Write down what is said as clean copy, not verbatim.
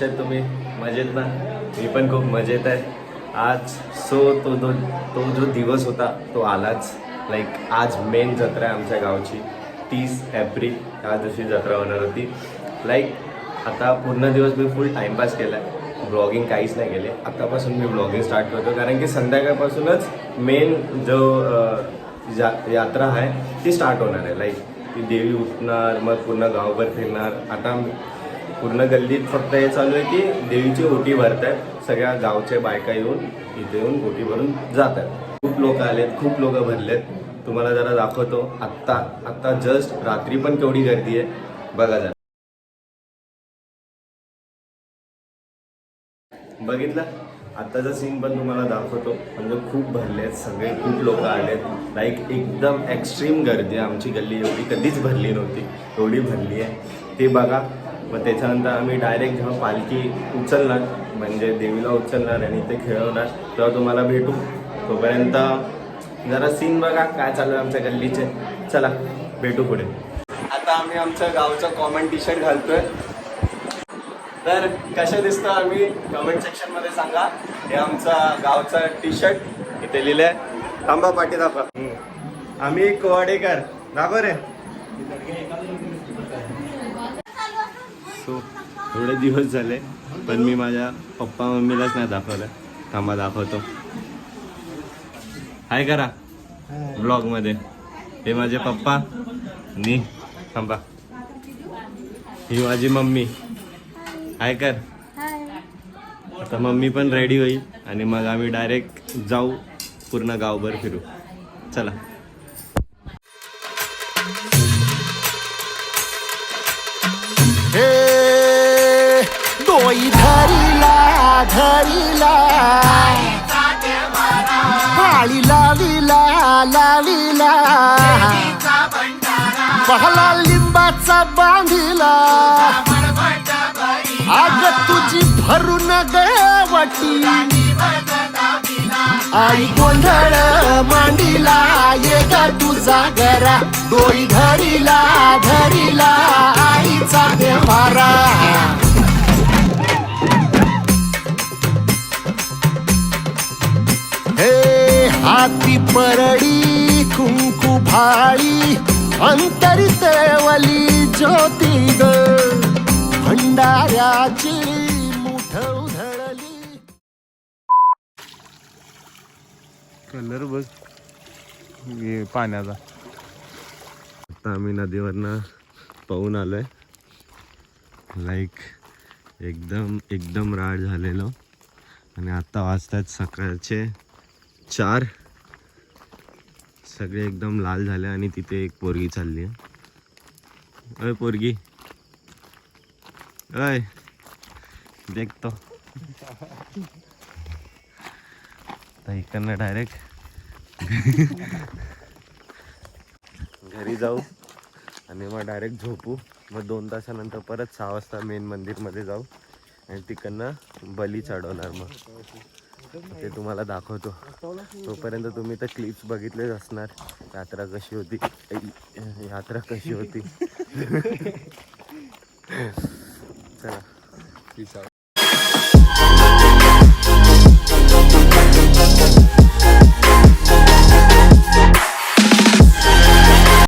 कसे आहेत तुम्ही? मजेत ना? मी पण खूप मजेत आहे. आज तो जो दिवस होता तो आलाच. लाईक आज मेन जत्रा आहे आमच्या गावची. 30 एप्रिल या दिवशी जत्रा होणार होती. लाईक आता पूर्ण दिवस मी फुल टाईमपास केला आहे. ब्लॉगिंग काहीच नाही केले. आत्तापासून मी ब्लॉगिंग स्टार्ट करतो कारण की संध्याकाळपासूनच मेन जो यात्रा आहे ती स्टार्ट होणार आहे. लाईक ती देवी उठणार, मग पूर्ण गावभर फिरणार. आता पूर्ण गल्लीत फक्त हे चालू आहे की देवीची ओटी भरत आहेत. सगळ्या गावच्या बायका येऊन इथे येऊन ओटी भरून जातात. खूप लोक आलेत, खूप लोक भरलेत. तुम्हाला जरा दाखवतो. आत्ता जस्ट रात्री पण केवढी गर्दी आहे बघा जरा. बघितलं आत्ताचा सीन पण तुम्हाला दाखवतो. म्हणजे खूप भरले आहेत सगळे, खूप लोक आलेत. लाईक एकदम एक्स्ट्रीम गर्दी आहे. आमची गल्ली एवढी कधीच भरली नव्हती, एवढी भरली आहे ते बघा. मग त्याच्यानंतर आम्ही डायरेक्ट जेव्हा पालखी उचलणार म्हणजे देवीला उचलणार आणि ते खेळवणार तेव्हा तुम्हाला भेटू. तोपर्यंत जरा सीन बघा काय चालू आहे आमच्या गल्लीचे. चला भेटू पुढे. आता आम्ही आमच्या गावचा कॉमन टी शर्ट घालतोय. तर कशा दिसतो आम्ही कमेंट सेक्शनमध्ये सांगा. हे आमचा गावचा टी शर्ट इथे लिहिलं आहे. थांबा पाठी दाखवा. आम्ही कोवाडेकर दाखव रे. सो थोडे दिवस झाले पण मी माझ्या पप्पा मम्मीलाच नाही दाखवलं. थांबा दाखवतो. हाय करा ब्लॉगमध्ये. हे माझे पप्पा आणि थांबा ही माझी मम्मी. हाय कर. आता मम्मी पण रेडी होईल आणि मग आम्ही डायरेक्ट जाऊ पूर्ण गावभर फिरू. चला. डोई धरीला धरीला पाळी लावीला पहला लिंबाचा बांधिला आग तुझी भरून गवटी आई गोंधळ मांडीला ये ग तुझा गरा. डोई धरीला धरीला आईचा देवारा. हे हाती परडी कुंकू भाळी अंतरी तेवली ज्योती ग भंडाऱ्याची मुठ उधळली. कलर बघ पाण्याचा. आता आम्ही नदीवरनं पाहून आलोय. लाईक एकदम राड झालेलो आणि आता वाजतात सकाळचे 4. सगळे एकदम लाल झाले आणि तिथे एक पोरगी चालली आहे. अय पोरगी अय देखतो. तर इकडनं डायरेक्ट घरी जाऊ आणि मग डायरेक्ट झोपू. मग 2 तासानंतर परत 6 वाजता मेन मंदिरमध्ये जाऊ आणि तिकडनं बली चढवणार. मग ते तुम्हाला दाखवतो. तोपर्यंत तुम्ही तर क्लिप्स बघितलेच असणार. यात्रा कशी होती. चला.